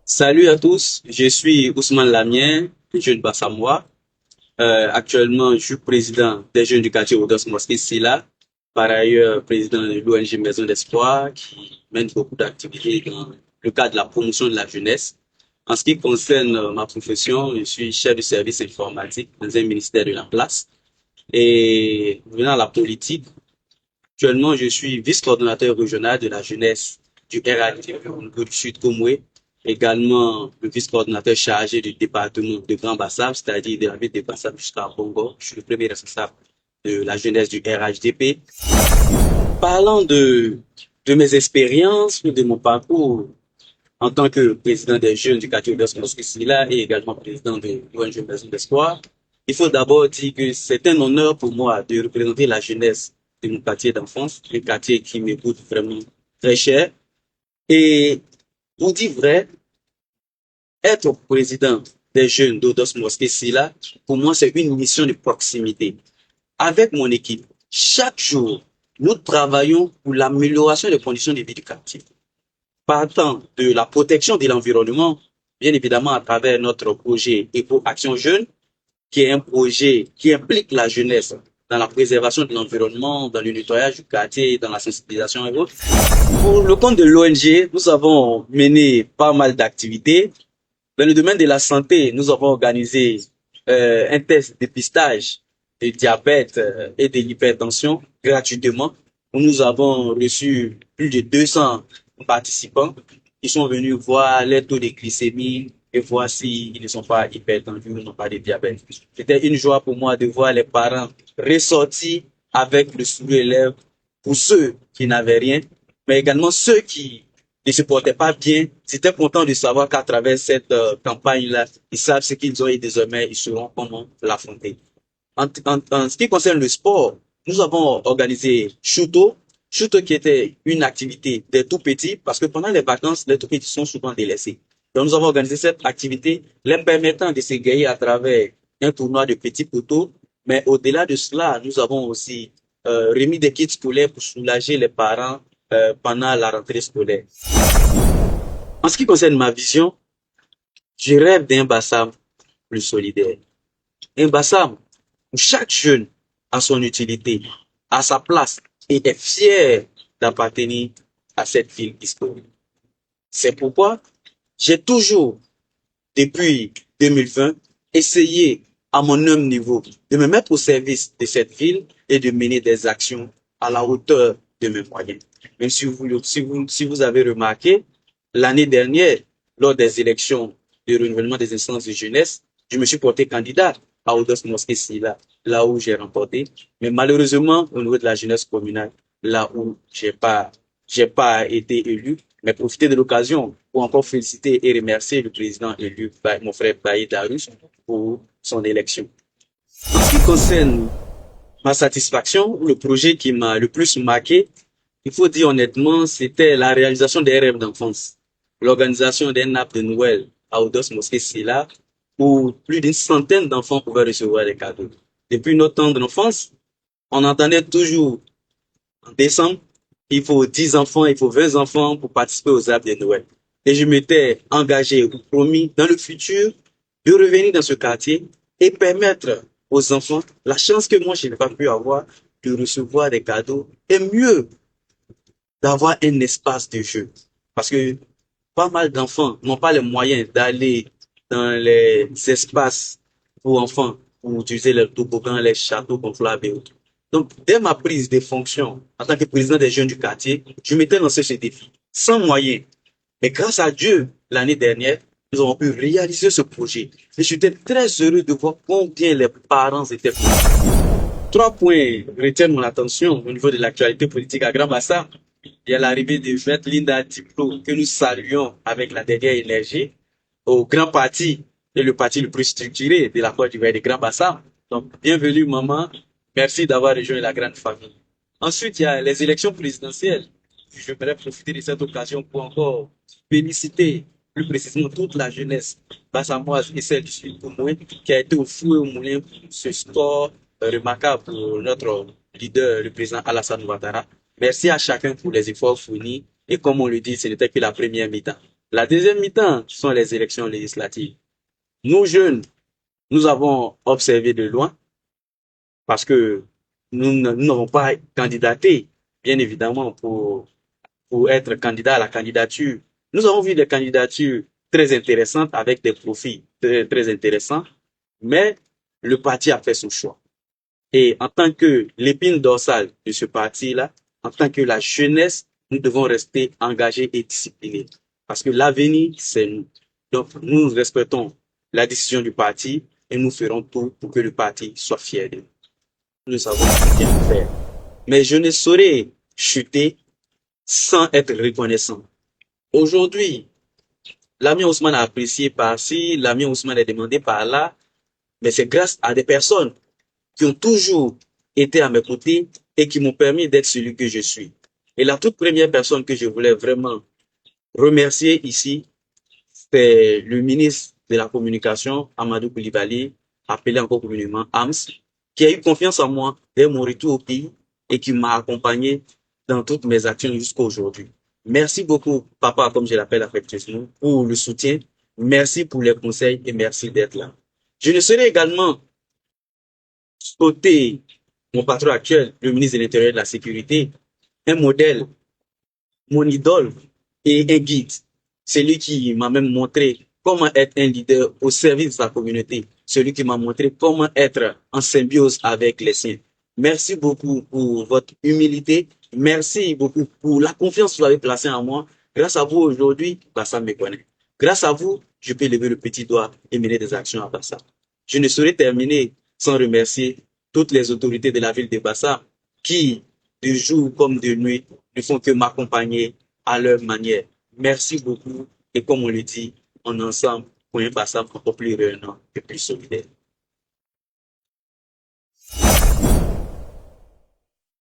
Salut à tous, je suis Ousmane Lamien, jeune Bassamois. Actuellement, je suis président des jeunes du quartier Odos Mosquée Silla. Par ailleurs, président de l'ONG Maison d'Espoir qui mène beaucoup d'activités dans le cadre de la promotion de la jeunesse. En ce qui concerne ma profession, je suis chef de service informatique dans un ministère de la place. Et venant à la politique, actuellement, je suis vice-coordonnateur régional de la jeunesse du RADP au niveau du Sud Comoué, également le vice-coordonnateur chargé du département de Grand Bassam, c'est-à-dire de la ville de Bassam jusqu'à Bongo. Je suis le premier responsable de la jeunesse du RHDP. Parlant de mes expériences, de mon parcours en tant que président des jeunes du quartier Ouest Mosquée-Silla et également président de l'ONG Maison d'Espoir, il faut d'abord dire que c'est un honneur pour moi de représenter la jeunesse de mon quartier d'enfance, un quartier qui me coûte vraiment très cher. Et pour dire vrai, être président des jeunes d'Odos Mosquée Silla, pour moi, c'est une mission de proximité. Avec mon équipe, chaque jour, nous travaillons pour l'amélioration des conditions de vie du quartier. Partant de la protection de l'environnement, bien évidemment à travers notre projet Eco Action Jeune, qui est un projet qui implique la jeunesse dans la préservation de l'environnement, dans le nettoyage du quartier, dans la sensibilisation et autres. Pour le compte de l'ONG, nous avons mené pas mal d'activités. Dans le domaine de la santé, nous avons organisé un test de dépistage de diabète et de l'hypertension gratuitement, où nous avons reçu plus de 200 participants qui sont venus voir les taux de glycémie et voir s'ils ne sont pas hypertendus ou n'ont pas de diabète. C'était une joie pour moi de voir les parents ressortir avec le sourire aux lèvres pour ceux qui n'avaient rien, mais également ceux qui ne se portaient pas bien. J'étais content de savoir qu'à travers cette campagne-là, ils savent ce qu'ils ont et désormais ils sauront comment l'affronter. En ce qui concerne le sport, nous avons organisé Chuto. Chuto qui était une activité des tout petits parce que pendant les vacances, les tout petits sont souvent délaissés. Donc nous avons organisé cette activité les permettant de s'égayer à travers un tournoi de petits poteaux. Mais au-delà de cela, nous avons aussi remis des kits scolaires pour soulager les parents pendant la rentrée scolaire. En ce qui concerne ma vision, je rêve d'un Bassam plus solidaire. Un Bassam où chaque jeune a son utilité, a sa place et est fier d'appartenir à cette ville historique. C'est pourquoi j'ai toujours, depuis 2020, essayé à mon humble niveau de me mettre au service de cette ville et de mener des actions à la hauteur de mes moyens. Même si vous avez remarqué, l'année dernière, lors des élections de renouvellement des instances de jeunesse, je me suis porté candidat à Odos Mosquée Silla, là où j'ai remporté. Mais malheureusement, au niveau de la jeunesse communale, là où j'ai pas été élu, mais profiter de l'occasion pour encore féliciter et remercier le président élu, mon frère Baye Darus, pour son élection. En ce qui concerne ma satisfaction, le projet qui m'a le plus marqué, il faut dire honnêtement, c'était la réalisation des rêves d'enfance. L'organisation d'un nappe de Noël à Odos Mosquée Silla, où plus d'une centaine d'enfants pouvaient recevoir des cadeaux. Depuis notre temps de l'enfance, on entendait toujours en décembre, il faut 10 enfants, il faut 20 enfants pour participer aux arbres de Noël. Et je m'étais engagé ou promis dans le futur de revenir dans ce quartier et permettre aux enfants la chance que moi je n'ai pas pu avoir de recevoir des cadeaux et mieux d'avoir un espace de jeu. Parce que pas mal d'enfants n'ont pas les moyens d'aller dans les espaces pour enfants pour utiliser les toboggans, les châteaux gonflables et autres. Donc, dès ma prise de fonction en tant que président des jeunes du quartier, je m'étais lancé ce défi, sans moyens. Mais grâce à Dieu, l'année dernière, nous avons pu réaliser ce projet. Et j'étais très heureux de voir combien les parents étaient contents. Trois points retiennent mon attention au niveau de l'actualité politique à Grand Bassam. Il y a l'arrivée de Maître Linda Diplo, que nous saluons avec la dernière énergie, au grand parti et le parti le plus structuré de la Côte d'Ivoire de Grand Bassam. Donc, bienvenue, maman. Merci d'avoir rejoint la grande famille. Ensuite, il y a les élections présidentielles. Je voudrais profiter de cette occasion pour encore féliciter plus précisément toute la jeunesse bassamoise et celle du Sud Comoué qui a été au fou et au moulin pour ce score remarquable pour notre leader, le président Alassane Ouattara. Merci à chacun pour les efforts fournis. Et comme on le dit, ce n'était que la première mi-temps. La deuxième mi-temps sont les élections législatives. Nous, jeunes, nous avons observé de loin parce que nous n'avons pas candidaté, bien évidemment, pour être candidat à la candidature. Nous avons vu des candidatures très intéressantes avec des profils très intéressants, mais le parti a fait son choix. Et en tant que l'épine dorsale de ce parti-là, en tant que la jeunesse, nous devons rester engagés et disciplinés. Parce que l'avenir, c'est nous. Donc, nous respectons la décision du parti et nous ferons tout pour que le parti soit fier de nous. Nous savons bien faire. Mais je ne saurais chuter sans être reconnaissant. Aujourd'hui, l'ami Ousmane a apprécié par-ci, l'ami Ousmane est demandé par-là, mais c'est grâce à des personnes qui ont toujours été à mes côtés et qui m'ont permis d'être celui que je suis. Et la toute première personne que je voulais vraiment remercier ici, c'est le ministre de la Communication, Amadou Koulibaly, appelé encore communément AMS, qui a eu confiance en moi dès mon retour au pays et qui m'a accompagné dans toutes mes actions jusqu'à aujourd'hui. Merci beaucoup, papa, comme je l'appelle affectueusement, pour le soutien. Merci pour les conseils et merci d'être là. Je ne serai également sauter mon patron actuel, le ministre de l'Intérieur et de la Sécurité, un modèle, mon idole et un guide. Celui qui m'a même montré comment être un leader au service de sa communauté. Celui qui m'a montré comment être en symbiose avec les siens. Merci beaucoup pour votre humilité. Merci beaucoup pour la confiance que vous avez placée en moi. Grâce à vous aujourd'hui, Bassam me connaît. Grâce à vous, je peux lever le petit doigt et mener des actions à Bassam. Je ne saurais terminer sans remercier toutes les autorités de la ville de Bassam qui, de jour comme de nuit, ne font que m'accompagner à leur manière. Merci beaucoup et comme on le dit, en ensemble, pour un Bassam encore plus rayonnant et plus solidaire.